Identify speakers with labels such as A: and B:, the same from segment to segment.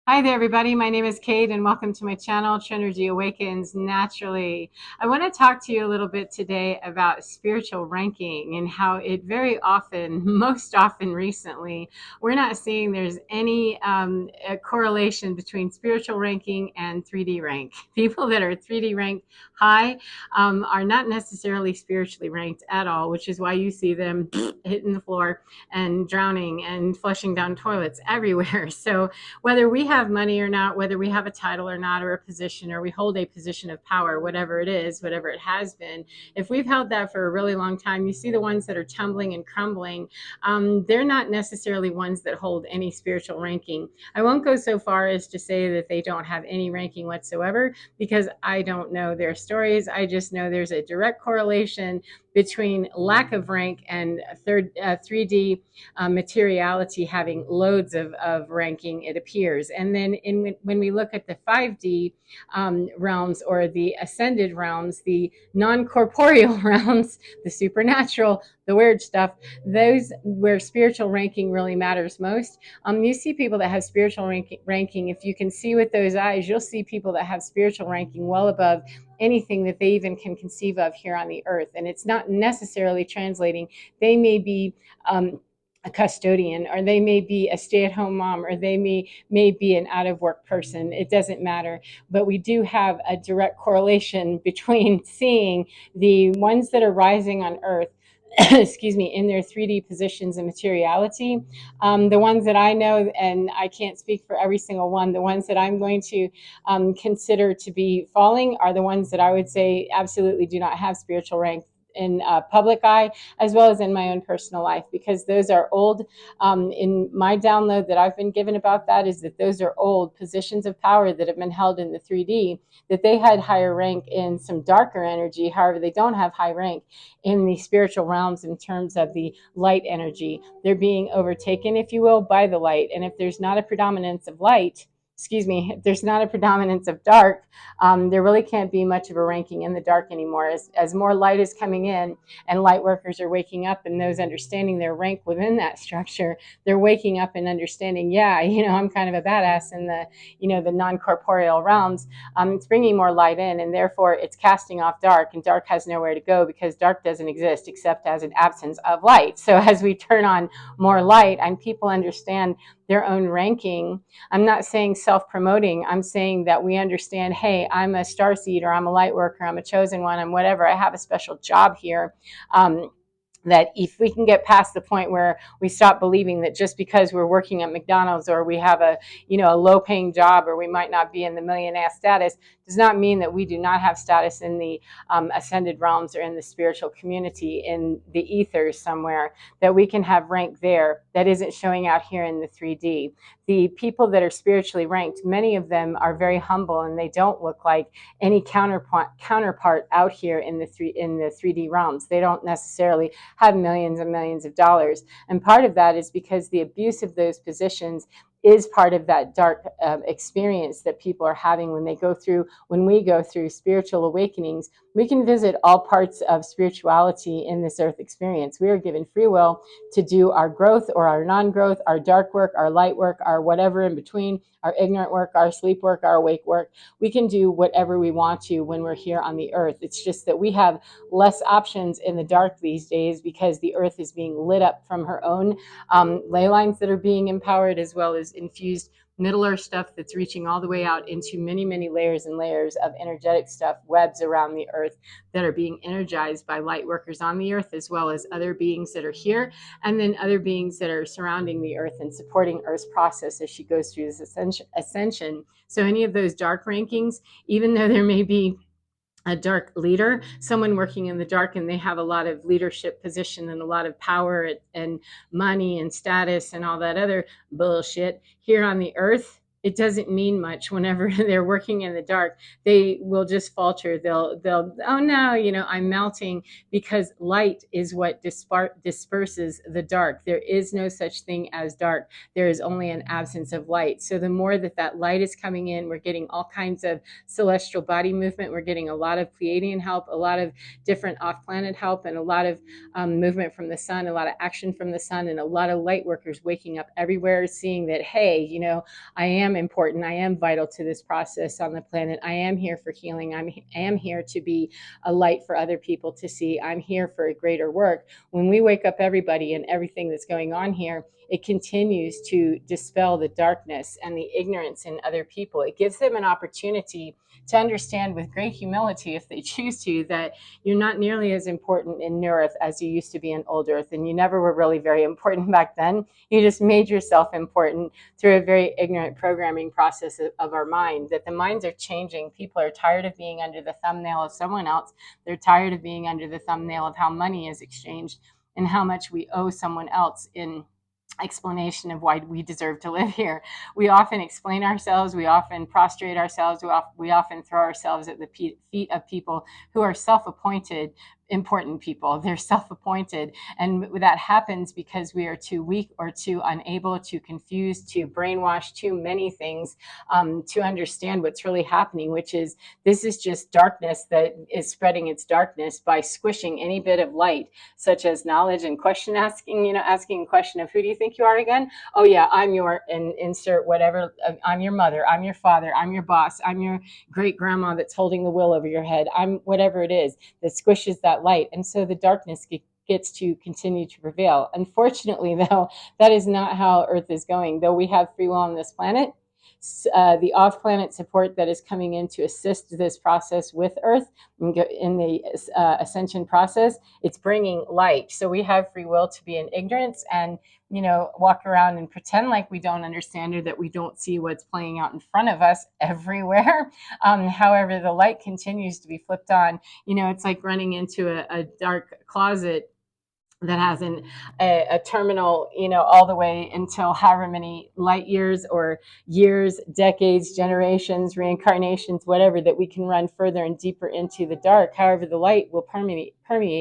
A: Hi there, everybody. My name is Kate, and welcome to my channel, Trinergy Awakens Naturally. I want to talk to you a little bit today about spiritual ranking and how it very often, most often recently, we're not seeing there's any a correlation between spiritual ranking and 3D rank. People that are 3D ranked high are not necessarily spiritually ranked at all, which is why you see them hitting the floor and drowning and flushing down toilets everywhere. So whether we have money or not, whether we have a title or not, or a position, or we hold a position of power, whatever it is, whatever it has been, if we've held that for a really long time, you see the ones that are tumbling and crumbling, they're not necessarily ones that hold any spiritual ranking. I won't go so far as to say that they don't have any ranking whatsoever, because I don't know their stories. I just know there's a direct correlation between lack of rank and 3D materiality having loads of ranking, it appears. And then when we look at the 5D realms, or the ascended realms, the non-corporeal realms, the supernatural, the weird stuff, those where spiritual ranking really matters most. You see people that have spiritual ranking. If you can see with those eyes, you'll see people that have spiritual ranking well above anything that they even can conceive of here on the earth. And it's not necessarily translating. They may be a custodian, or they may be a stay-at-home mom, or they may be an out-of-work person. It doesn't matter. But we do have a direct correlation between seeing the ones that are rising on earth excuse me, in their 3D positions and materiality. The ones that I know, and I can't speak for every single one, the ones that I'm going to consider to be falling are the ones that I would say absolutely do not have spiritual rank in public eye, as well as in my own personal life, because those are old. In my download that I've been given about that is that those are old positions of power that have been held in the 3D, that they had higher rank in some darker energy. However, they don't have high rank in the spiritual realms in terms of the light energy. They're being overtaken, if you will, by the light. And if there's not a predominance of light, excuse me, if there's not a predominance of dark, there really can't be much of a ranking in the dark anymore. As more light is coming in and light workers are waking up, and those understanding their rank within that structure, they're waking up and understanding, yeah, I'm kind of a badass in the non-corporeal realms. It's bringing more light in, and therefore it's casting off dark, and dark has nowhere to go, because dark doesn't exist except as an absence of light. So as we turn on more light and people understand their own ranking, I'm not saying self-promoting. I'm saying that we understand, hey, I'm a starseed, or I'm a light worker, I'm a chosen one, I'm whatever. I have a special job here. That if we can get past the point where we stop believing that just because we're working at McDonald's, or we have a low paying job, or we might not be in the millionaire status, does not mean that we do not have status in the ascended realms, or in the spiritual community, in the ethers somewhere, that we can have rank there that isn't showing out here in the 3D. The people that are spiritually ranked, many of them are very humble, and they don't look like any counterpart out here in the 3D realms. They don't necessarily have millions and millions of dollars. And part of that is because the abuse of those positions is part of that dark experience that people are having when we go through spiritual awakenings. We can visit all parts of spirituality in this earth experience. We are given free will to do our growth or our non-growth, our dark work, our light work, our whatever in between, our ignorant work, our sleep work, our awake work. We can do whatever we want to when we're here on the earth. It's just that we have less options in the dark these days, because the earth is being lit up from her own ley lines that are being empowered, as well as infused Middle Earth stuff that's reaching all the way out into many, many layers and layers of energetic stuff, webs around the earth that are being energized by light workers on the earth, as well as other beings that are here, and then other beings that are surrounding the earth and supporting Earth's process as she goes through this ascension. So any of those dark rankings, even though there may be a dark leader, someone working in the dark, and they have a lot of leadership position and a lot of power and money and status and all that other bullshit here on the earth, it doesn't mean much. Whenever they're working in the dark, they will just falter. They'll oh no, I'm melting, because light is what disperses the dark. There is no such thing as dark. There is only an absence of light. So the more that light is coming in, we're getting all kinds of celestial body movement. We're getting a lot of Pleiadian help, a lot of different off-planet help, and a lot of movement from the sun, a lot of action from the sun, and a lot of light workers waking up everywhere, seeing that, hey, I am am important. I am vital to this process on the planet. I am here for healing. I am here to be a light for other people to see. I'm here for a greater work. When we wake up everybody and everything that's going on here, it continues to dispel the darkness and the ignorance in other people. It gives them an opportunity to understand with great humility, if they choose to, that you're not nearly as important in New Earth as you used to be in Old Earth, and you never were really very important back then. You just made yourself important through a very ignorant programming process of our mind, that the minds are changing. People are tired of being under the thumbnail of someone else. They're tired of being under the thumbnail of how money is exchanged and how much we owe someone else in explanation of why we deserve to live here. We often explain ourselves, we often prostrate ourselves, we often throw ourselves at the feet of people who are self-appointed important people. They're self-appointed, and that happens because we are too weak or too unable, too confused, too brainwashed, too many things to understand what's really happening, which is this is just darkness that is spreading its darkness by squishing any bit of light, such as knowledge and question asking, asking a question of who do you think you are again? Oh yeah, I'm your, and insert whatever, I'm your mother, I'm your father, I'm your boss, I'm your great grandma that's holding the will over your head, I'm whatever it is that squishes that light. And so the darkness gets to continue to prevail. Unfortunately, though, that is not how Earth is going. Though we have free will on this planet, the off-planet support that is coming in to assist this process with Earth in the ascension process, it's bringing light. So we have free will to be in ignorance and walk around and pretend like we don't understand or that we don't see what's playing out in front of us everywhere. However, the light continues to be flipped on. It's like running into a dark closet that has a terminal, all the way until however many light years or years, decades, generations, reincarnations, whatever, that we can run further and deeper into the dark. However, the light will permeate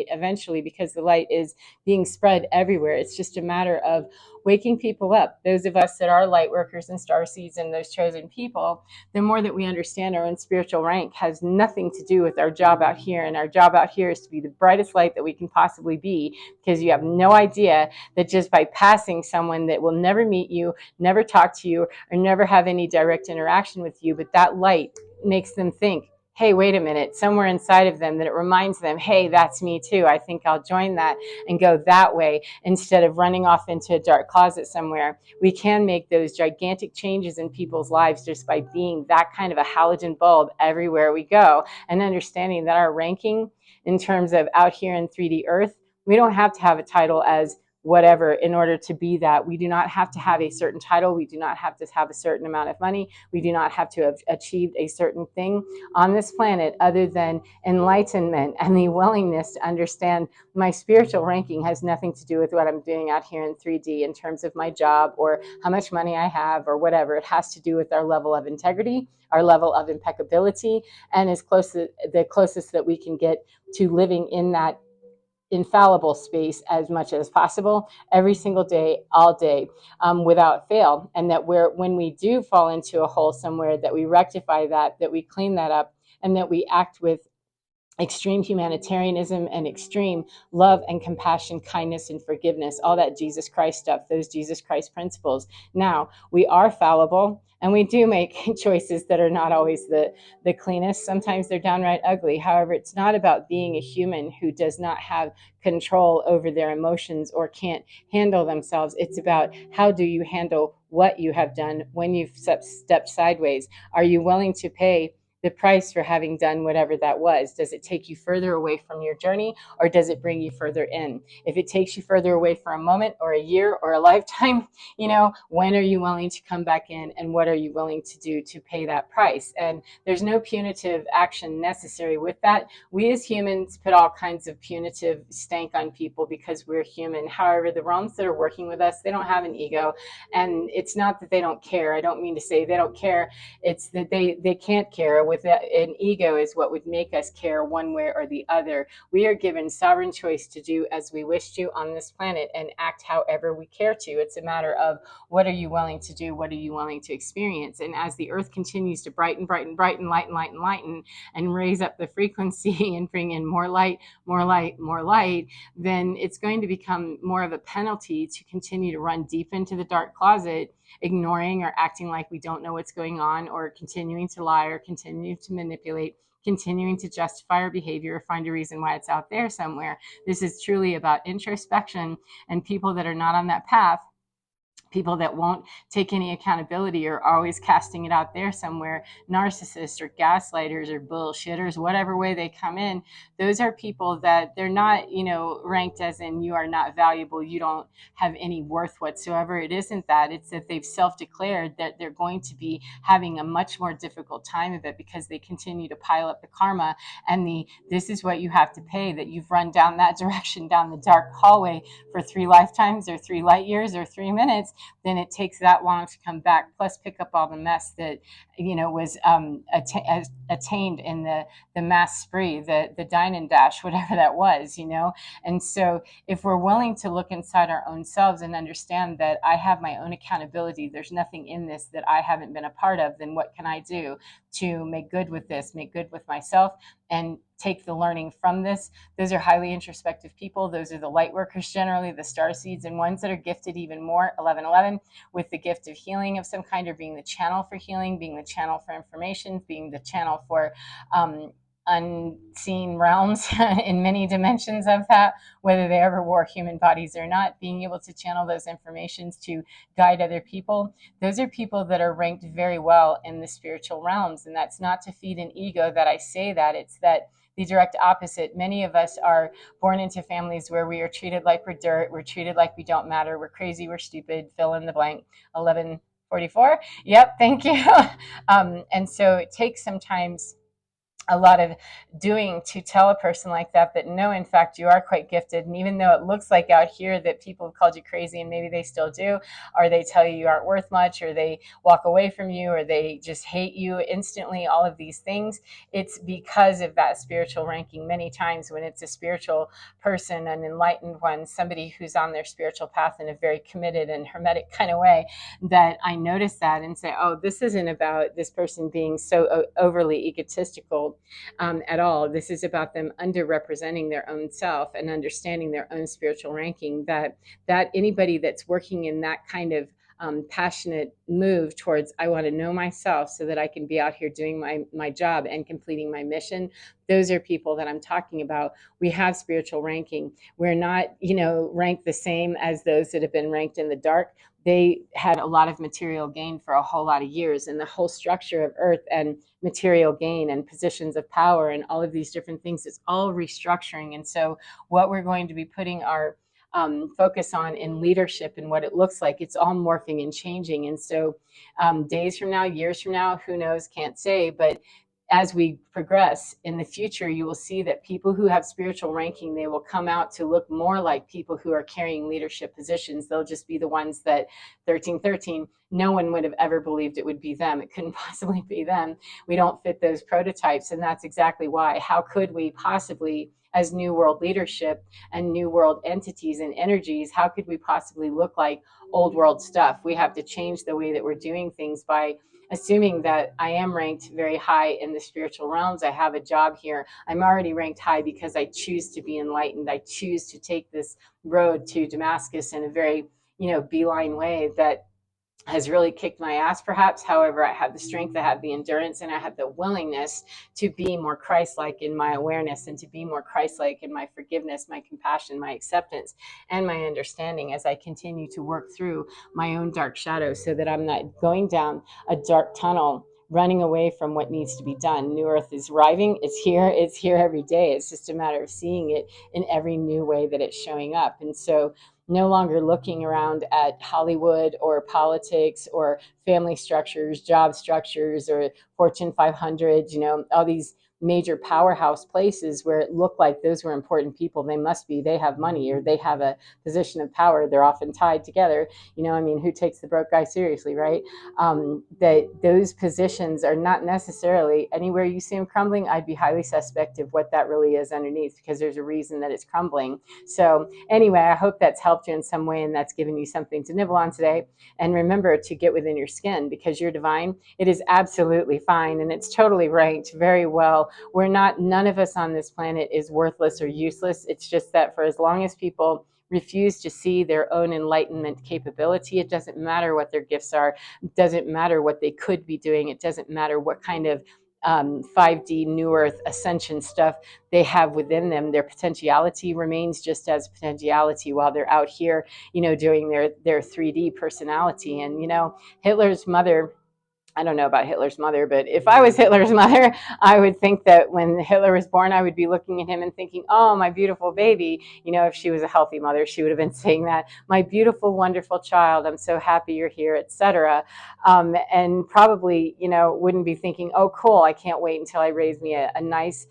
A: eventually because the light is being spread everywhere. It's just a matter of waking people up. Those of us that are light workers and starseeds and those chosen people, the more that we understand our own spiritual rank has nothing to do with our job out here. And our job out here is to be the brightest light that we can possibly be, because you have no idea that just by passing someone that will never meet you, never talk to you, or never have any direct interaction with you, but that light makes them think, hey, wait a minute, somewhere inside of them, that it reminds them, hey, that's me too. I think I'll join that and go that way instead of running off into a dark closet somewhere. We can make those gigantic changes in people's lives just by being that kind of a halogen bulb everywhere we go, and understanding that our ranking in terms of out here in 3D Earth, we don't have to have a title as whatever in order to be that. We do not have to have a certain title. We do not have to have a certain amount of money. We do not have to have achieved a certain thing on this planet other than enlightenment and the willingness to understand my spiritual ranking has nothing to do with what I'm doing out here in 3D in terms of my job or how much money I have or whatever. It has to do with our level of integrity, our level of impeccability, and the closest that we can get to living in that infallible space as much as possible every single day, all day, without fail. And that when we do fall into a hole somewhere, that we rectify that we clean that up, and that we act with extreme humanitarianism and extreme love and compassion, kindness and forgiveness, all that Jesus Christ stuff, those Jesus Christ principles. Now, we are fallible and we do make choices that are not always the cleanest. Sometimes they're downright ugly. However, it's not about being a human who does not have control over their emotions or can't handle themselves. It's about how do you handle what you have done when you've stepped sideways. Are you willing to pay the price for having done whatever that was? Does it take you further away from your journey, or does it bring you further in? If it takes you further away for a moment or a year or a lifetime, when are you willing to come back in, and what are you willing to do to pay that price? And there's no punitive action necessary with that. We as humans put all kinds of punitive stank on people because we're human. However, the realms that are working with us, they don't have an ego, and it's not that they don't care. I don't mean to say they don't care. It's that they can't care. With an ego is what would make us care one way or the other. We are given sovereign choice to do as we wish to on this planet and act however we care to. It's a matter of what are you willing to do? What are you willing to experience? And as the earth continues to brighten, lighten, and raise up the frequency and bring in more light, then it's going to become more of a penalty to continue to run deep into the dark closet ignoring or acting like we don't know what's going on, or continuing to lie or continue to manipulate, continuing to justify our behavior or find a reason why it's out there somewhere. This is truly about introspection, and people that are not on that path, people that won't take any accountability, or always casting it out there somewhere, narcissists or gaslighters or bullshitters, whatever way they come in, those are people that they're not, ranked as in you are not valuable, you don't have any worth whatsoever. It isn't that. It's that they've self-declared that they're going to be having a much more difficult time of it, because they continue to pile up the karma and this is what you have to pay, that you've run down that direction, down the dark hallway for 3 lifetimes or 3 light years or 3 minutes. Then it takes that long to come back, plus pick up all the mess that was attained in the mass spree, the dine and dash, whatever that was. And so if we're willing to look inside our own selves and understand that I have my own accountability, there's nothing in this that I haven't been a part of, then what can I do to make good with this, make good with myself, and take the learning from this? Those are highly introspective people. Those are the light workers, generally the star seeds, and ones that are gifted even more, 1111, with the gift of healing of some kind, or being the channel for healing, being the channel for information, being the channel for unseen realms in many dimensions of that, whether they ever wore human bodies or not, being able to channel those informations to guide other people. Those are people that are ranked very well in the spiritual realms. And that's not to feed an ego that I say that. It's that the direct opposite. Many of us are born into families where we are treated like we're dirt, we're treated like we don't matter, we're crazy, we're stupid, fill in the blank. 1144. Yep, thank you. And so it takes sometimes a lot of doing to tell a person like that no, in fact, you are quite gifted. And even though it looks like out here that people have called you crazy, and maybe they still do, or they tell you aren't worth much, or they walk away from you, or they just hate you instantly, all of these things, it's because of that spiritual ranking. Many times when it's a spiritual person, an enlightened one, somebody who's on their spiritual path in a very committed and hermetic kind of way, that I notice that and say, oh, this isn't about this person being so overly egotistical at all. This is about them underrepresenting their own self and understanding their own spiritual ranking, that anybody that's working in that kind of passionate move towards, I want to know myself so that I can be out here doing my job and completing my mission. Those are people that I'm talking about. We have spiritual ranking. We're not, ranked the same as those that have been ranked in the dark. They had a lot of material gain for a whole lot of years, and the whole structure of Earth and material gain and positions of power and all of these different things, it's all restructuring. And so what we're going to be putting our focus on in leadership and what it looks like, it's all morphing and changing. And so days from now, years from now, who knows, can't say, but as we progress in the future, you will see that people who have spiritual ranking, they will come out to look more like people who are carrying leadership positions. They'll just be the ones that 1313, no one would have ever believed it would be them. It couldn't possibly be them. We don't fit those prototypes. And that's exactly why. How could we possibly, as new world leadership and new world entities and energies, how could we possibly look like old world stuff? We have to change the way that we're doing things by assuming that I am ranked very high in the spiritual realms. I have a job here. I'm already ranked high because I choose to be enlightened. I choose to take this road to Damascus in a very, beeline way that has really kicked my ass, perhaps. However, I have the strength, I have the endurance, and I have the willingness to be more Christ-like in my awareness, and to be more Christ-like in my forgiveness, my compassion, my acceptance, and my understanding as I continue to work through my own dark shadows, so that I'm not going down a dark tunnel running away from what needs to be done. New Earth is arriving. It's here every day. It's just a matter of seeing it in every new way that it's showing up. And so no longer looking around at Hollywood or politics or family structures, job structures, or Fortune 500, all these major powerhouse places where it looked like those were important people. They have money, or they have a position of power. They're often tied together. Who takes the broke guy seriously, right? That those positions are not necessarily anywhere you see them crumbling. I'd be highly suspect of what that really is underneath, because there's a reason that it's crumbling. So anyway, I hope that's helped you in some way, and that's given you something to nibble on today. And remember to get within your skin, because you're divine. It is absolutely fine, and it's totally ranked very well. None of us on this planet is worthless or useless. It's just that for as long as people refuse to see their own enlightenment capability. It doesn't matter what their gifts are. It doesn't matter what they could be doing. It doesn't matter what kind of 5D New Earth ascension stuff they have within them. Their potentiality remains just as potentiality while they're out here, doing their 3D personality. And, Hitler's mother, I don't know about Hitler's mother, but if I was Hitler's mother, I would think that when Hitler was born, I would be looking at him and thinking, oh, my beautiful baby. If she was a healthy mother, she would have been saying that, my beautiful, wonderful child, I'm so happy you're here, etc. And probably, wouldn't be thinking, oh, cool, I can't wait until I raise me a nice,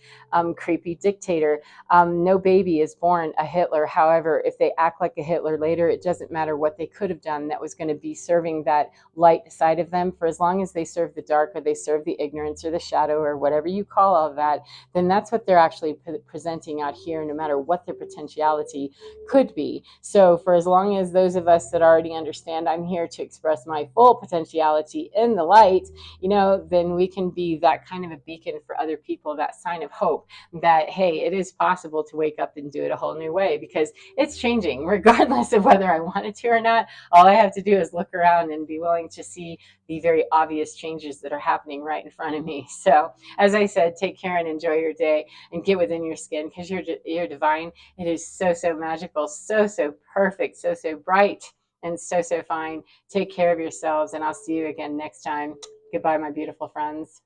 A: creepy dictator. No baby is born a Hitler. However, if they act like a Hitler later, it doesn't matter what they could have done that was going to be serving that light side of them. For as long as they serve the dark, or they serve the ignorance or the shadow, or whatever you call all of that, then that's what they're actually presenting out here, no matter what their potentiality could be. So for as long as those of us that already understand I'm here to express my full potentiality in the light, then we can be that kind of a beacon for other people, that sign of hope that, hey, it is possible to wake up and do it a whole new way, because it's changing regardless of whether I wanted to or not. All I have to do is look around and be willing to see the very obvious changes that are happening right in front of me. So as I said, take care and enjoy your day, and get within your skin, because you're divine. It is so, so magical, so, so perfect, so, so bright, and so, so fine. Take care of yourselves, and I'll see you again next time. Goodbye, my beautiful friends.